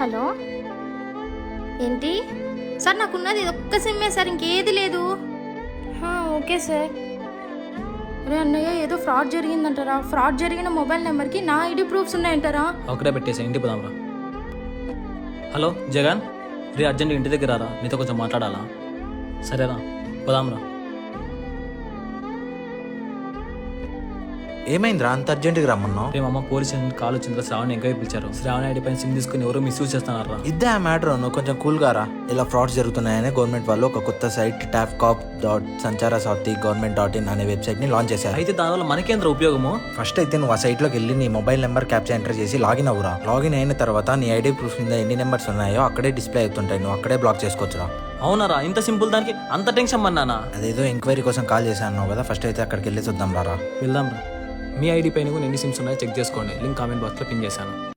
Hello, ఏంటి sir? నాకున్నది ఒక్క సిమ్మే సార్, ఇంకేది లేదు. Okay sir. అరే అన్నయ్య, ఏదో ఫ్రాడ్ జరిగిందంటారా? ఫ్రాడ్ జరిగిన మొబైల్ నెంబర్కి నా ఐడి ప్రూఫ్స్ ఉన్నాయంటారా? ఒకటే పెట్టేసా, ఇంటికి పోదాంరా. హలో జగన్, రే అర్జెంట్ ఇంటి దగ్గర రా, నీతో కొంచెం మాట్లాడాలా? సరేరా, పోదాంరా. ఏమైందిరా అంత అర్జెంటుగా రమ్మన్నావు? రే మామ, పోలీస్ స్టేషన్ కాల్ వచ్చిందిరా, శ్రావణి ఎంక్వైరీ పిలిచారు. శ్రావణి ఐడి పైన సిమ్ తీసుకుని ఎవరో మిస్యూజ్ చేస్తున్నారా? ఇద్దే ఆ మ్యాటర్, నువ్వు కొంచెం కూల్గా రా. ఇలా ఫ్రాడ్స్ జరుగుతున్నాయని గవర్నమెంట్ వాళ్ళు ఒక కొత్త సైట్ tafcop.sanchara.gov.in అనే వెబ్సైట్ ని లాంచ్ చేశారు. అయితే దానివల్ల మనకేంద్ర ఉపయోగము? ఫస్ట్ అయితే నువ్వు ఆ సైట్ లోకి వెళ్ళి నీ మొబైల్ నెంబర్ క్యాప్చర్ ఎంటర్ చేసి లాగిన్ అవ్వరా. లాగిన్ అయిన తర్వాత నీ ఐడి ప్రూఫ్ మీద ఎన్ని నెంబర్స్ ఉన్నాయో అక్కడే డిస్ప్లే అవుతుంటాయి, నువ్వు అక్కడే బ్లాక్ చేసుకోవచ్చురా. అవునారా, ఇంత సింపుల్ దానికి అంత టెన్షన్ పన్నానా? అదేదో ఎంక్వైరీ కోసం కాల్ చేశాను కదా, ఫస్ట్ అయితే అక్కడికి వెళ్ళి చూద్దాం రా. వెళ్దాంరా. మీ ఐడి పైన ఎన్ని సిమ్స్ ఉన్నాయో చెక్ చేసుకోండి, లింక్ కామెంట్ బాక్స్లో పిన్ చేశాను.